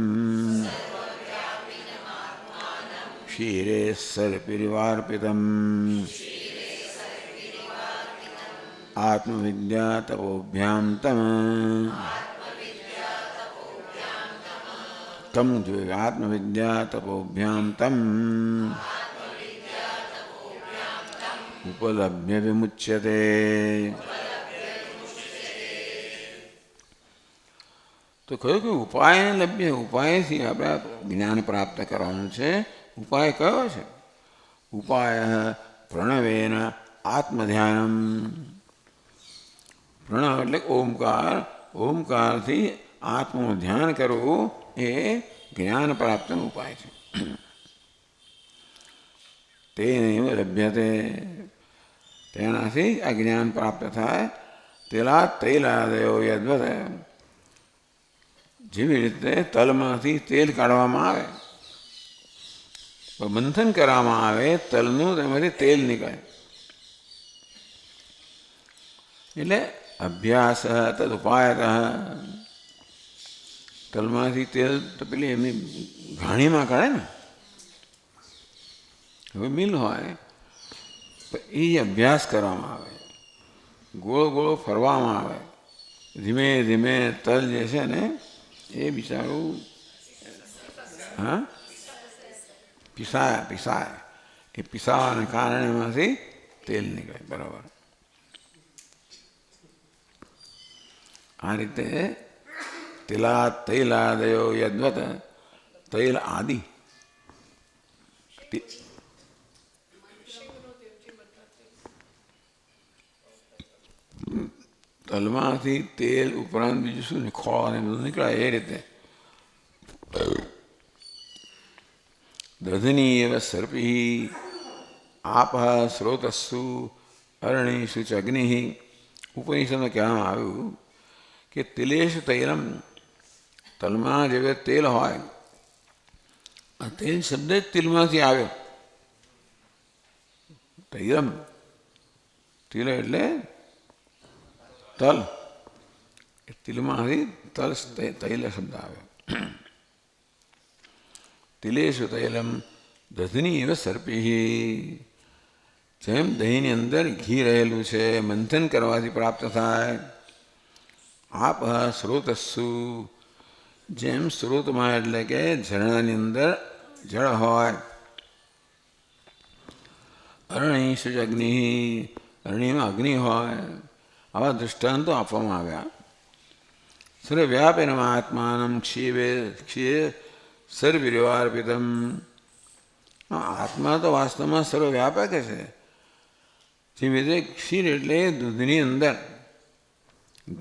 ક્ષીરે સર્પિરિવાર્પિતમ આત્મવિદ્યા તપોભ્યામ તમ જોઈએ. આત્મવિદ્યા તપોભ્યામ તમ ઉપલભ્ય વિમુચ્યતે. તો કહ્યું કે ઉપાય લભ્ય, ઉપાયથી આપણે જ્ઞાન પ્રાપ્ત કરવાનું છે. ઉપાય કયો છે? ઉપાય પ્રણવેન આત્મધ્યાનમ. પ્રણવ એટલે ઓમકાર, ઓમકારથી આત્માનું ધ્યાન કરવું એ જ્ઞાન પ્રાપ્તનો ઉપાય છે. તેનૈવ લભ્યતે, તેનાથી આ જ્ઞાન પ્રાપ્ત થાય. તેલા તૈલાદયો યદ્વત, જેવી રીતે તલમાંથી તેલ કાઢવામાં આવે, મંથન કરવામાં આવે તલનું, તેમાંથી તેલ નીકળે. એટલે અભ્યાસ તદુપાયત. તલમાંથી તેલ તો પેલી એમની ઘાણીમાં કાઢે ને, હવે મિલ હોય એ અભ્યાસ કરવામાં આવે, ગોળ ગોળ ફરવામાં આવે. ધીમે ધીમે તલ જે છે ને એ બિચારું પીસાય. એ પીસાવાના કારણે એમાંથી તેલ નીકળે. બરાબર. આ રીતે તૈલાદયો યદ્વત, તૈલ આદિ. તલમાંથી તેલ ઉપરાંત બીજું શું ને, ખોળ ને બધું નીકળે. એ રીતે દધની એવ સર્પી આપ સ્રોતસ્સુ અરણીષુ ચ અગ્નિ. ઉપનિષદમાં કહેવામાં આવ્યું કે તિલેષ તૈલમ, તલમાં જે તેલ હોય, આ તેલ શબ્દ જ તિલમાંથી આવ્યો. તૈલમ, તિલ એટલે તલ, એ તિલમાંથી તલ તૈલ શબ્દ આવ્યો. તિલેષુ તૈલમ દધની એવ સર્પી. જેમ દહીંની અંદર ઘી રહેલું છે, મંથન કરવાથી પ્રાપ્ત થાય. આપ સ્રોતસ્સુ, જેમ સ્રોતમાં એટલે કે ઝરણાની અંદર જળ હોય. અરણીષુ અગ્નિ, અરણીમાં અગ્નિ હોય. આવા દૃષ્ટાંતો આપવામાં આવ્યા. સર્વવ્યાપિનમ આત્માનમ ક્ષીરે સર્વરિવાર્પિતમ. આત્મા તો વાસ્તવમાં સર્વવ્યાપક છે. જેવી રીતે ક્ષીર એટલે દૂધની અંદર,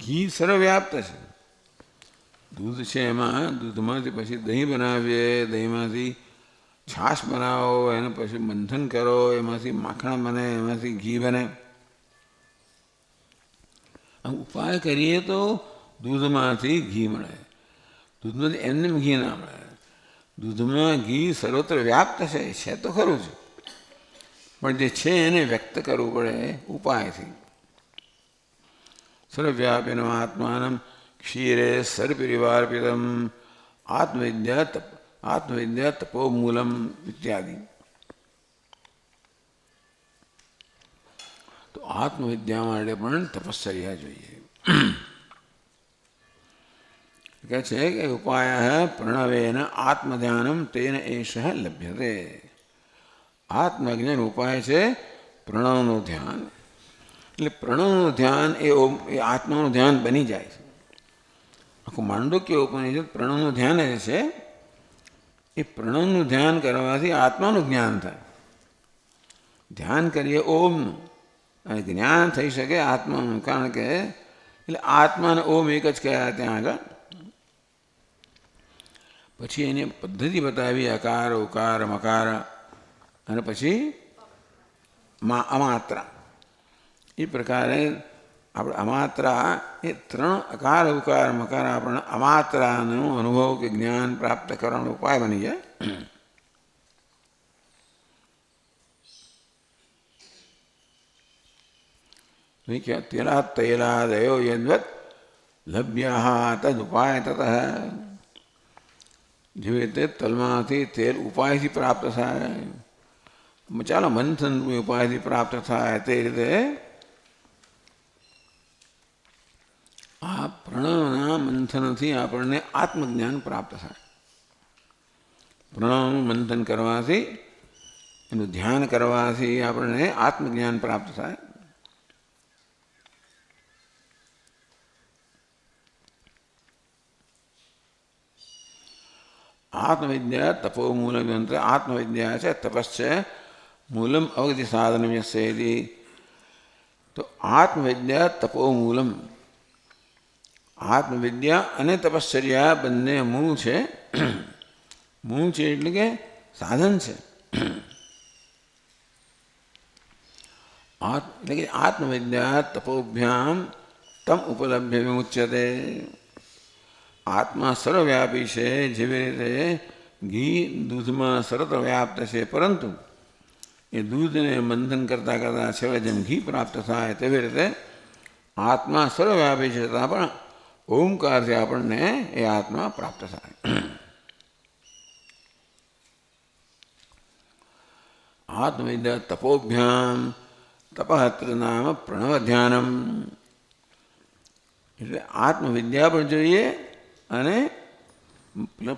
ઘી સર્વવ્યાપ્ત છે. દૂધ છે, એમાં દૂધમાંથી પછી દહીં બનાવીએ, દહીંમાંથી છાશ બનાવો, એને પછી મંથન કરો, એમાંથી માખણ બને, એમાંથી ઘી બને. આમ ઉપાય કરીએ તો દૂધમાંથી ઘી મળે. દૂધમાંથી એમને ઘી ના મળે. દૂધમાં ઘી સર્વત્ર વ્યાપ્ત છે તો ખરું જ, પણ જે છે એને વ્યક્ત કરવું પડે ઉપાયથી. સર્વવ્યાપિનો આત્માનમ ક્ષીરે સર્પિરિવાર્પિતમ આત્મવિદ્યા તપોમૂલમ ઇત્યાદિ. તો આત્મવિદ્યા માટે પણ તપશ્ચર્યા જોઈએ. કહે છે કે ઉપાય પ્રણવેન આત્મધ્યાનમ તેન એષ લભ્યતે. આત્મજ્ઞાન ઉપાય છે પ્રણવનું ધ્યાન. એટલે પ્રણવનું ધ્યાન એ આત્માનું ધ્યાન બની જાય છે. આખું માંડુક્ય ઉપનિષદ પ્રણવનું ધ્યાન એ છે. એ પ્રણવનું ધ્યાન કરવાથી આત્માનું જ્ઞાન થાય. ધ્યાન કરીએ ઓમનું અને જ્ઞાન થઈ શકે આત્માનું. કારણ કે એટલે આત્માને ઓમ એક જ કહેવાય ત્યાં આગળ. પછી એની પદ્ધતિ બતાવી અકાર ઉકાર મકાર અને પછી અમાત્રા. એ પ્રકારે આપણે અમાત્રા એ 3 અકાર ઉકાર મકાર આપણને અમાત્રાનો અનુભવ કે જ્ઞાન પ્રાપ્ત કરવાનો ઉપાય બની જાય. તૈલાદયો યદ્વત લભ્યા તદુપાય તત. જેવી રીતે તલમાંથી તેલ ઉપાયથી પ્રાપ્ત થાય, ચાલો મંથન ઉપાયથી પ્રાપ્ત થાય, તે રીતે આ પ્રણવના મંથનથી આપણને આત્મજ્ઞાન પ્રાપ્ત થાય. પ્રણવનું મંથન કરવાથી, એનું ધ્યાન કરવાથી આપણને આત્મજ્ઞાન પ્રાપ્ત થાય. આત્મવિદ્યા તપોમૂલમ યંત્ર. આત્મવિદ્યા છે, તપસ છે, મૂલમ અવગતિ સાધનમ યસ્યેતિ. તો આત્મવિદ્યા તપોમૂલમ. આત્મવિદ્યા અને તપશ્ચર્યા બંને મૂળ છે. મૂળ છે એટલે કે સાધન છે. એટલે કે આત્મવિદ્યા તપોભ્યામ તમ ઉપલબ્ધ વિમુચ્યતે. આત્મા સર્વવ્યાપી છે. જેવી રીતે ઘી દૂધમાં સર્વત્ર વ્યાપ્ત છે, પરંતુ એ દૂધને મંથન કરતાં કરતાં છેવટે જેમ ઘી પ્રાપ્ત થાય તેવી રીતે આત્મા સર્વવ્યાપી છે, છતાં પણ ઓમકારથી આપણને એ આત્મા પ્રાપ્ત થાય. આત્મવિદ્યા તપોભ્યામ તપહત્ર નામ પ્રણવ ધ્યાનમ. એટલે આત્મવિદ્યા પણ જોઈએ અને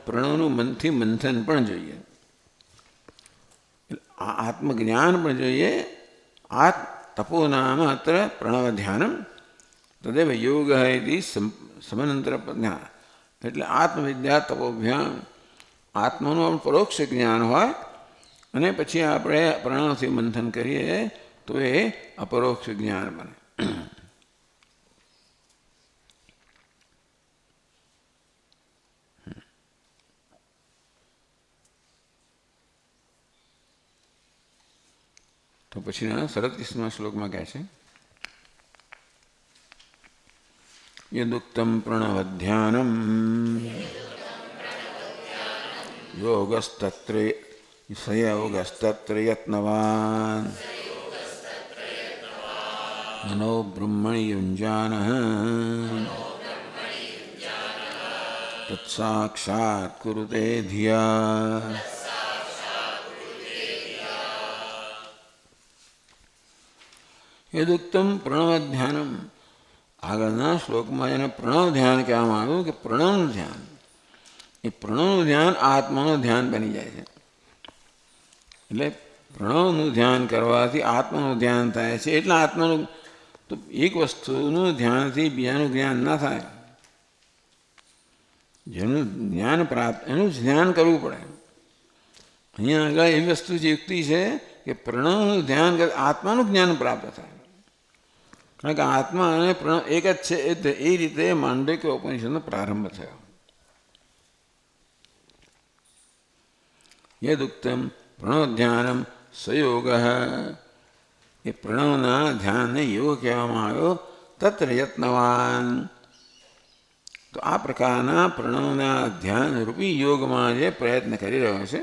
પ્રણવનું મનથી મંથન પણ જોઈએ. આત્મજ્ઞાન પણ જોઈએ. તપો નામ અત્ર પ્રણવ ધ્યાનમ તદેવ યોગ ઇતિ સમનંતર જ્ઞાન. એટલે આત્મવિદ્યા તપોભ્યામ આત્માનું પરોક્ષ જ્ઞાન હોય અને પછી આપણે પ્રણવથી મંથન કરીએ તો એ અપરોક્ષ જ્ઞાન બને. તો પછીના 37મા શ્લોકમાં કહે છે યદુક્તમ પ્રણવધ્યાનમ યોગસ્તત્ર યત્નવાન મનો બ્રહ્મણિ યુંજાનઃ તત્સાક્ષાત કુરુતે ધિયા. યદુક્તમ પ્રણવધ્યાનમ. આગળના શ્લોકમાં એને પ્રણવ ધ્યાન કહેવામાં આવ્યું કે પ્રણવનું ધ્યાન. એ પ્રણવનું ધ્યાન આત્માનું ધ્યાન બની જાય છે. એટલે પ્રણવનું ધ્યાન કરવાથી આત્માનું ધ્યાન થાય છે. એટલે આત્માનું તો એક વસ્તુનું ધ્યાનથી બીજાનું જ્ઞાન ના થાય. જેનું જ્ઞાન પ્રાપ્ત એનું જ ધ્યાન કરવું પડે. અહીંયા આગળ એવી વસ્તુ જે યુક્તિ છે કે પ્રણવનું ધ્યાન આત્માનું જ્ઞાન પ્રાપ્ત થાય. કારણ કે આત્મા અને પ્રણવ એક જ છે. એ રીતે માંડવ્ય ઉપનિષદનો પ્રારંભ થયો. યદુક્તમ પ્રણવ ધ્યાનમ સયોગ. એ પ્રણવના ધ્યાનને યોગ કહેવામાં આવ્યો. તત્ર યત્નવાન. તો આ પ્રકારના પ્રણવના ધ્યાનરૂપી યોગમાં જે પ્રયત્ન કરી રહ્યો છે,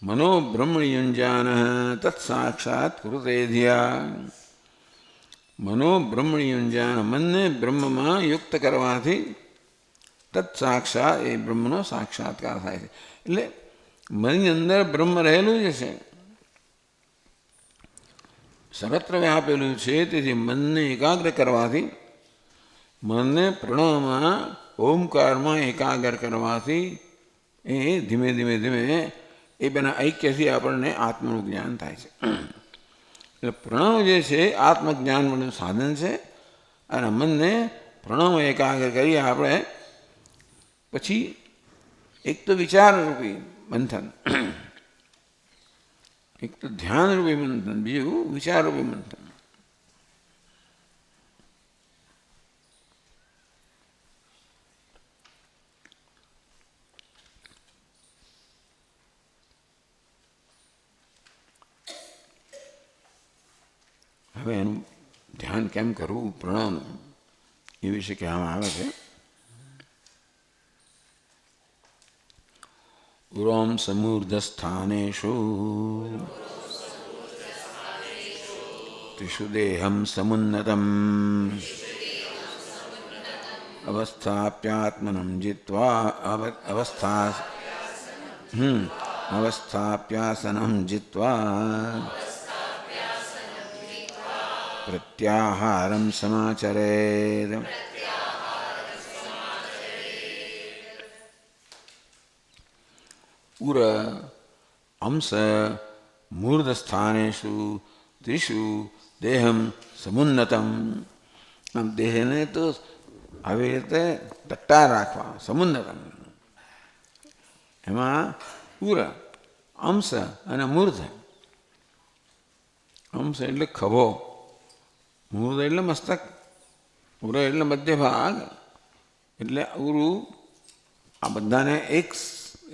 મનોબ્રહ્મણ્યુંજાન તત્સાક્ષાત કૃતે ધિયા. મનોબ્રહ્મણ્યુંજાન, મનને બ્રહ્મમાં યુક્ત કરવાથી તત્સાક્ષાત, એ બ્રહ્મનો સાક્ષાત્કાર થાય છે. એટલે મનની અંદર બ્રહ્મ રહેલું જ છે, સર્વત્ર વ્યાપેલું છે. તેથી મનને એકાગ્ર કરવાથી, મનને પ્રણવમાં ઓમકારમાં એકાગ્ર કરવાથી એ ધીમે ધીમે ધીમે એ બેના ઐક્યથી આપણને આત્માનું જ્ઞાન થાય છે. એટલે પ્રણવ જે છે આત્મજ્ઞાનનું સાધન છે. અને મનને પ્રણવ એકાગ્ર કરી આપણે પછી એક તો વિચારરૂપી મંથન, એક તો ધ્યાનરૂપી મંથન, બીજું વિચારરૂપી મંથન. હવે એનું ધ્યાન કેમ કરવું પ્રણવનું, એ વિશે કહેવામાં આવે છે. ઉરોમ સમૂર્ધસ્થાનેષુ ત્રિષુ દેહમ સમુન્નતમ અવસ્થાપ્યાત્મનમ જિત્વા અવસ્થાપ્યાસનમ જિત્વા પ્રત્યાહારમ સમાચરેદ. ઉર અંશ મૂર્ધસ્થાનેષુ ત્રિષુ દેહમ સમુન્નતમ. આમ દેહને તો આવી રીતે ટટ્ટાર રાખવા, સમુન્નતમ. એમાં ઉર, અંશ અને મૂર્ધ. અંશ એટલે ખભો, મૂર્ધ એટલે મસ્તક, ઉર એટલે મધ્ય ભાગ. એટલે ઉરુ આ બધાને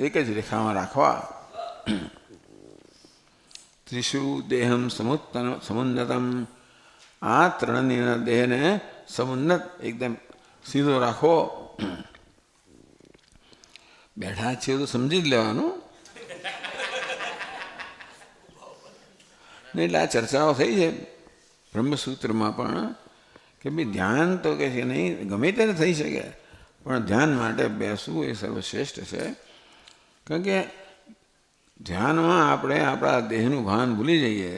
એક જ રેખામાં રાખવા. ત્રિષુ દેહમ સમુન્નતમ, આ ત્રણની દેહને સમુન્નત એકદમ સીધો રાખો. બેઠા છીએ તો સમજી જ લેવાનું ને. એટલે આ ચર્ચાઓ થઈ છે બ્રહ્મસૂત્રમાં પણ કે ભાઈ ધ્યાન તો કે છે નહીં, ગમે ત્યારે થઈ શકે, પણ ધ્યાન માટે બેસવું એ સર્વશ્રેષ્ઠ છે. કારણ કે ધ્યાનમાં આપણે આપણા દેહનું ભાન ભૂલી જઈએ,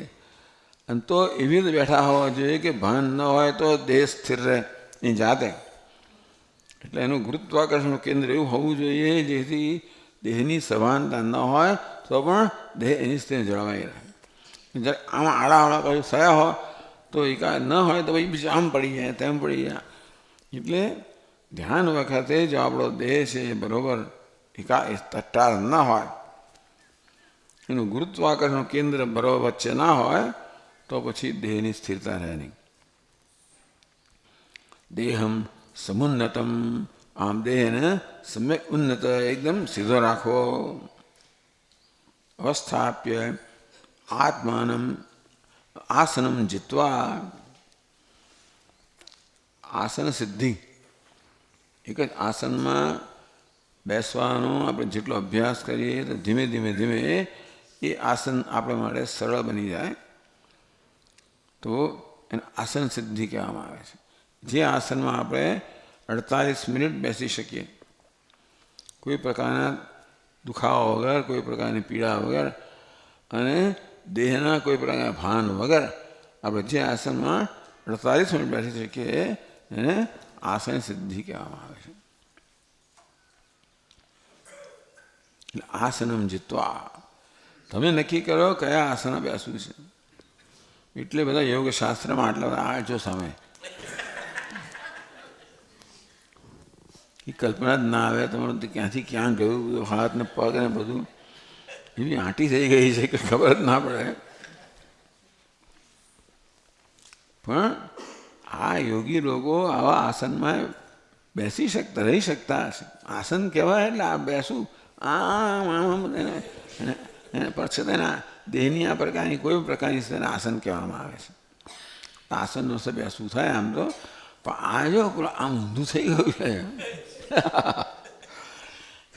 અને તો એવી રીતે બેઠા હોવા જોઈએ કે ભાન ન હોય તો દેહ સ્થિર રહે એની જાતે. એટલે એનું ગુરુત્વાકર્ષણનું કેન્દ્ર એવું હોવું જોઈએ જેથી દેહની સભાનતા ન હોય તો પણ દેહ એની સ્થિતિ જળવાઈ રહે. જ્યારે આમાં આડા કશું થયા હોય તો એકાદ ન હોય તો પછી બીજું આમ પડી જાય, તેમ પડી જાય. એટલે ધ્યાન વખતે જો આપણો દેહ છે એ બરાબર ટટ્ટાર ન હોય, એનું ગુરુત્વાકર્ષણનું કેન્દ્ર બરાબર વચ્ચે ના હોય તો પછી દેહની સ્થિરતા રહે નહીં. દેહમ સમુન્નતમ, આમ દેહને સમ્યક ઉન્નત એકદમ સીધો રાખવો. અવસ્થાપ્ય આત્માનમ આસનમ જીત્વા, આસન સિદ્ધિ. એક જ આસનમાં બેસવાનો આપણે જેટલો અભ્યાસ કરીએ તો ધીમે ધીમે ધીમે એ આસન આપણા માટે સરળ બની જાય. તો એને આસન સિદ્ધિ કહેવામાં આવે છે. જે આસનમાં આપણે 48 મિનિટ બેસી શકીએ, કોઈ પ્રકારના દુખાવા વગર, કોઈ પ્રકારની પીડા વગર અને દેહના કોઈ પ્રકારના ભાન વગર આપણે જે આસનમાં 48 મિનિટ બેસી શકીએ એને આસન સિદ્ધિ કહેવામાં આવે છે. એટલે આસનમ જીતવા, તમે નક્કી કરો કયા આસન બેસવું છે. એટલે બધા યોગશાસ્ત્રમાં આટલા બધા આજો સામે એ કલ્પના જ ના આવે તમારું ક્યાંથી ક્યાં ગયું, બધું હાથ ને પગ ને બધું એવી આંટી થઈ ગઈ છે કે ખબર જ ના પડે. પણ આ યોગી લોકો આવા આસનમાં બેસી શકતા, રહી શકતા હશે. આસન કહેવાય એટલે આ બેસવું, આમ એને પછી તેના દેહની આ પ્રકારની કોઈ પ્રકારની તેને આસન કહેવામાં આવે છે. આસનનો બેસવું થાય આમ તો, પણ આ જો પેલું આમ ઊંધું થઈ ગયું છે.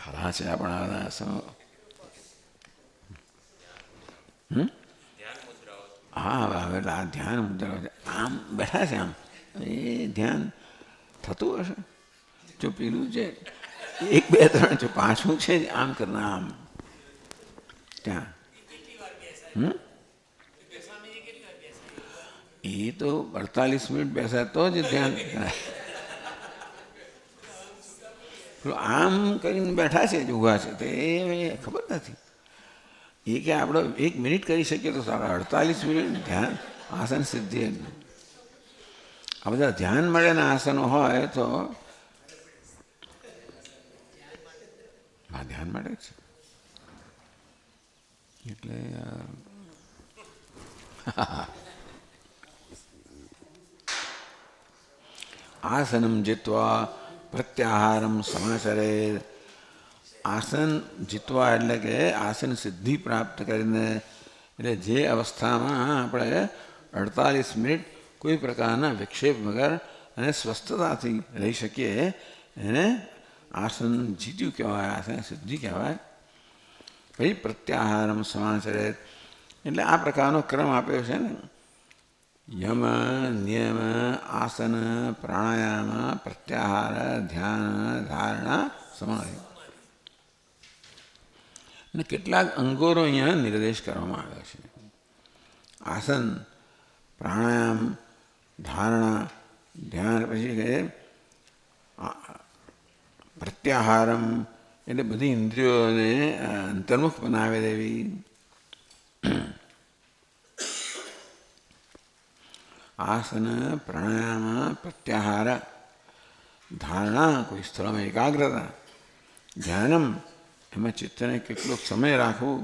ખરા છે આપણા આસનો. હા હવે આ ધ્યાન મુદ્રાઓ છે. આમ બેઠા છે આમ એ ધ્યાન થતું હશે. જો પેલું છે 1 2 3 જો પાછું છે આમ કરના આમ ત્યાં એ તો 48 મિનિટ બેસાય તો જ ધ્યાન. આમ કરીને બેઠા છે જ ઊભા છે તો એ ખબર નથી. એ કે આપણે 1 મિનિટ કરી શકીએ તો સારા 48 મિનિટ ધ્યાન આસન સિદ્ધિ. આ બધા ધ્યાન મળેના આસનો હોય તો ધ્યાન માટે છે. એટલે આસનમ જીત્વા પ્રત્યાહારમ સમાચરે. આસન જીતવા એટલે કે આસન સિદ્ધિ પ્રાપ્ત કરીને એટલે જે અવસ્થામાં આપણે 48 મિનિટ કોઈ પ્રકારના વિક્ષેપ વગર અને સ્વસ્થતાથી રહી શકીએ એને આસન જીત્યું કહેવાય, આસન સિદ્ધિ કહેવાય. પછી પ્રત્યાહારમ સમાચરે એટલે આ પ્રકારનો ક્રમ આપ્યો છે ને. યમ નિયમ આસન પ્રાણાયામ પ્રત્યાહાર ધ્યાન ધારણા સમાધિ અને કેટલાક અંગોનો અહીંયા નિર્દેશ કરવામાં આવ્યો છે. આસન પ્રાણાયામ ધારણા ધ્યાન પછી કે પ્રત્યાહારમ એટલે બધી ઇન્દ્રિયોને અંતર્મુખ બનાવી દેવી. આસન પ્રાણાયામ પ્રત્યાહાર ધારણા કોઈ સ્થળમાં એકાગ્રતા ધ્યાનમ એમાં ચિત્તને કેટલોક સમય રાખવું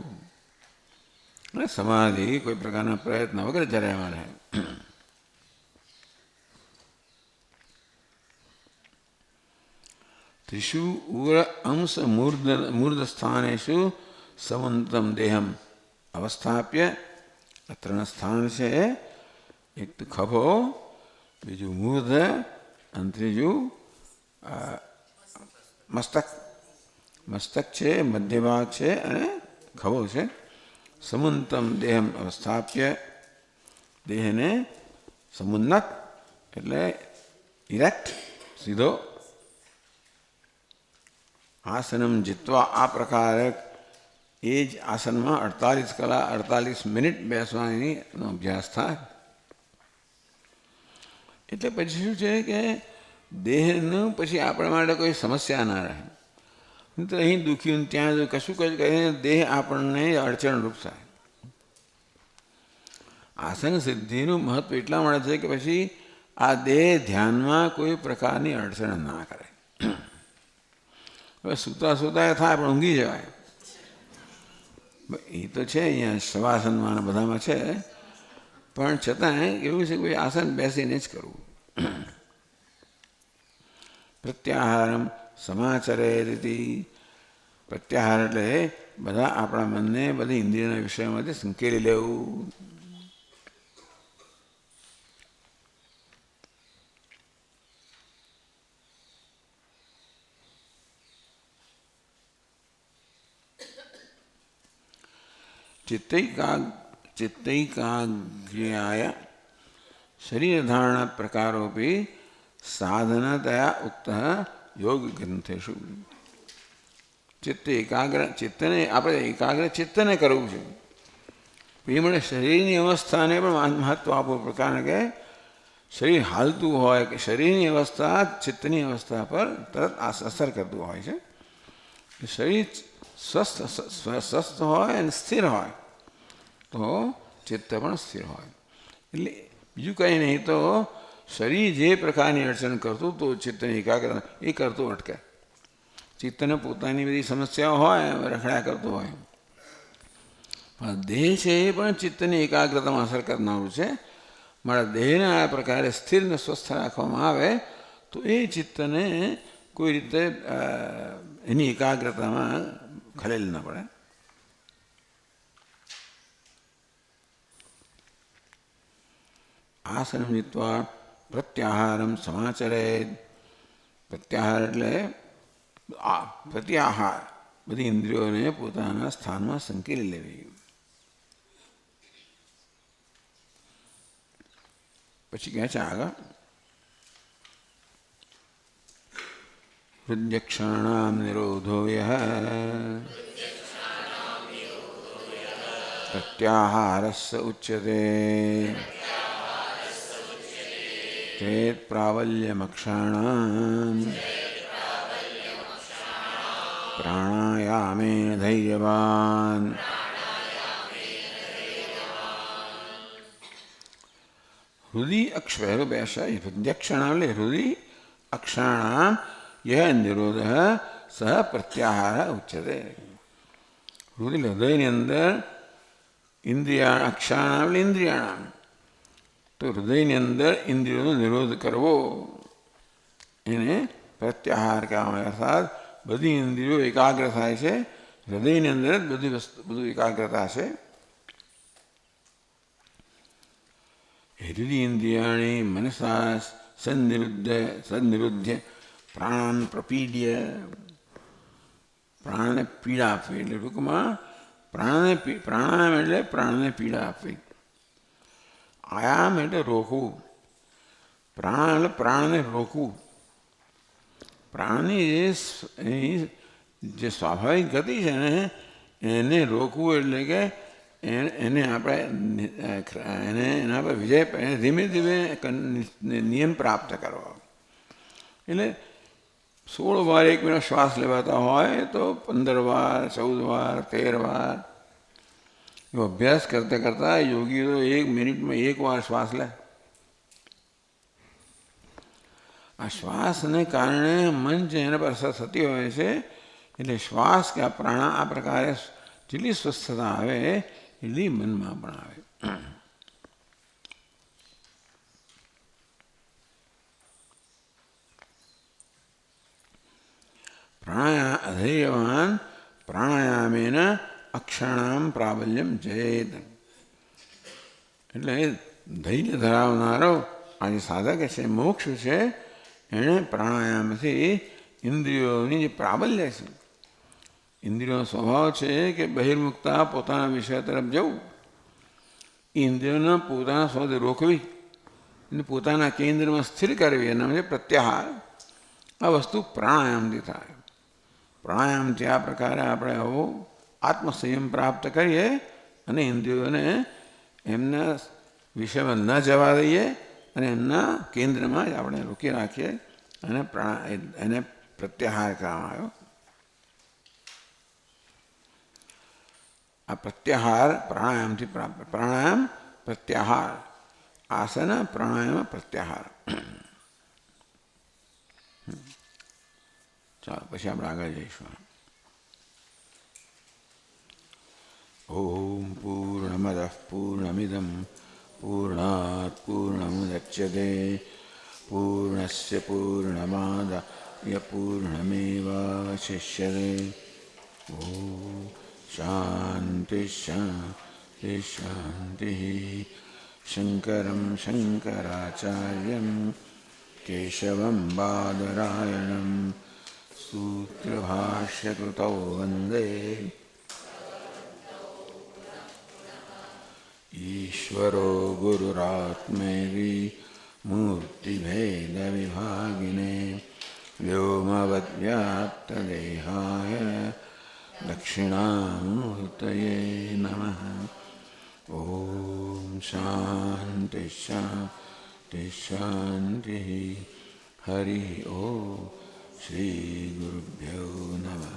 અને સમાધિ કોઈ પ્રકારના પ્રયત્ન વગર જ્યારે એમાં રહે. ત્રિષુ ઉગ્ર અંશ મૂર્ધ સ્થાનેષુ સમંતમ દેહમ અવસ્થાપ્ય. આ 3 સ્થાન છે. એક તો ખભો, બીજું મૂર્ધ અને ત્રીજું મસ્તક. મસ્તક છે, મધ્ય ભાગ છે અને ખભો છે. સમુન્નતમ દેહમ અવસ્થાપ્ય દેહને સમુન્નત એટલે ઇરેક્ટ સીધો. આસનમ જીતવા આ પ્રકારે એ જ આસનમાં 48 મિનિટ બેસવાની અભ્યાસ થાય. એટલે પછી શું છે કે દેહનું પછી આપણા માટે કોઈ સમસ્યા ના રહે. તો અહીં દુખ્યું ત્યાં કશું કહીને દેહ આપણને અડચણરૂપ થાય. આસન સિદ્ધિનું મહત્વ એટલા માટે છે કે પછી આ દેહ ધ્યાનમાં કોઈ પ્રકારની અડચણ ના કરે. હવે સૂતા સૂતા થાય પણ ઊંઘી જવાય એ તો છે અહીંયા શવાસનમાં બધામાં છે. પણ છતાં એવું છે કે ભાઈ આસન બેસીને જ કરવું. પ્રત્યાહારમ સમાચરે રીતિ. પ્રત્યાહાર એટલે બધા આપણા મનને બધી ઇન્દ્રિયોના વિષયોમાંથી સંકેલી લેવું. ચિત્તૈકાગ્ર્યાય શરીરધારણા પ્રકારોપી સાધનતયા ઉક્ત યોગ ગ્રંથેષુ. ચિત્તને આપણે એકાગ્ર ચિત્તને કરવું છે. એ મને શરીરની અવસ્થાને પણ મહત્વ આપવું. કારણ કે શરીર હાલતું હોય કે શરીરની અવસ્થા ચિત્તની અવસ્થા પર તરત અસર કરતું હોય છે. શરીર સ્વસ્થ હોય અને સ્થિર હોય તો ચિત્ત પણ સ્થિર હોય. એટલે બીજું કંઈ નહીં તો શરીર જે પ્રકારની અડચણ કરતું તો ચિત્તની એકાગ્રતા એ કરતું અટકે. ચિત્તને પોતાની બધી સમસ્યાઓ હોય રખડ્યા કરતું હોય પણ દેહ છે એ પણ ચિત્તની એકાગ્રતામાં અસર કરનારું છે. મારા દેહને આ પ્રકારે સ્થિર ને સ્વસ્થ રાખવામાં આવે તો એ ચિત્તને કોઈ રીતે એની એકાગ્રતામાં ખલેલ ન પડે. આસન જીત્વા પ્રત્યાહારમ સમાચરેત. પ્રત્યાહાર એટલે પ્રત્યાહાર, બધી ઇન્દ્રિયોને પોતાના સ્થાનમાં સંકેલી લેવી. પછી કહે છે આગળ, હૃદયક્ષાણામ નિરોધો યહ પ્રત્યાહારસ્ય ઉચ્યતે ચેત પ્રાબલ્યમક્ષાણામ પ્રાણાયામેન ધૈર્યવાન. હૃદય અક્ષર બેસા હૃદયક્ષણા એટલે હૃદય અક્ષાણામ यह निरोध सह प्रत्याहार उच्यते. हृदयની અંદર ઇન્દ્રિયા અક્ષાણામ એટલે ઇન્દ્રિયાણામ, તો હૃદયની અંદર ઇન્દ્રિયોનો નિરોધ કરવો એને પ્રત્યાહાર કહેવામાં આવે. અર્થાત બધી ઇન્દ્રિયો એકાગ્ર થાય છે, હૃદયની અંદર જ બધું એકાગ્રતા છે. હૃદય ઇન્દ્રિયાણી મનસા સદનિરુદ્ધ પ્રાણ પ્રપીડ્ય, પ્રાણને પીડા આપવી. એટલે ટૂંકમાં પ્રાણાયામ એટલે પ્રાણને પીડા આપવી. આયામ એટલે રોકવું. પ્રાણ એટલે પ્રાણને રોકવું. પ્રાણની જે સ્વાભાવિક ગતિ છે ને એને રોકવું એટલે કે એને આપણે એના પર વિજય ધીમે ધીમે નિયમ પ્રાપ્ત કરવો. એટલે 16 વાર 1 મિનિટ શ્વાસ લેવાતા હોય તો 15 વાર 14 વાર 13 વાર એવો અભ્યાસ કરતાં કરતાં યોગીઓ તો 1 મિનિટમાં 1 વાર શ્વાસ લે. આ શ્વાસને કારણે મન જે એના પર અસર થતી હોય છે, એટલે શ્વાસ કે આ પ્રાણા આ પ્રકારે જેટલી સ્વસ્થતા આવે એટલી મનમાં પણ આવે. અધૈર્યવાન પ્રાણાયામેન અક્ષાણામ પ્રાબલ્યમ જયેત. એટલે ધૈર્ય ધરાવનારો આ જે સાધક છે, મોક્ષ છે, એણે પ્રાણાયામથી ઇન્દ્રિયોની જે પ્રાબલ્ય છે, ઇન્દ્રિયોનો સ્વભાવ છે કે બહિર્મુક્તા પોતાના વિષય તરફ જવું, એ ઇન્દ્રિયોને પોતાના સ્વભાવથી રોકવી અને પોતાના કેન્દ્રમાં સ્થિર કરવી, એના છે પ્રત્યાહાર. આ વસ્તુ પ્રાણાયામથી થાય. પ્રાણાયામથી આ પ્રકારે આપણે આવો આત્મસંયમ પ્રાપ્ત કરીએ અને ઇન્દ્રિયોને એમના વિષયમાં ન જવા દઈએ અને એમના કેન્દ્રમાં જ આપણે રોકી રાખીએ અને એને પ્રત્યાહાર કરવામાં આવ્યો. આ પ્રત્યાહાર પ્રાણાયામથી પ્રાપ્ત. પ્રાણાયામ પ્રત્યાહાર, આસન પ્રાણાયામ પ્રત્યાહાર. ચાલો પછી આપણે આગળ જઈશું. ઓમ પૂર્ણમદ પૂર્ણમિદમ પૂર્ણાત પૂર્ણમુદચ્યતે પૂર્ણસ્ય પૂર્ણમાદાય પૂર્ણમેવાવશિષ્યતે. ઓમ શાંતિ શાંતિ શાંતિ. શંકરં શંકરાચાર્યં કેશવં બાદરાયણં सूत्रभाष्यकृतौ वन्दे ईश्वरो गुरुरात्मेति मूर्तिभेदविभागिने व्योमवद्व्याप्तदेहाय दक्षिणामूर्तये नमः. ॐ शान्ति शान्ति शान्तिः. हरिः ओम्. श्री गुरुभ्यो नमः.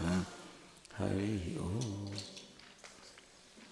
हरि ओम.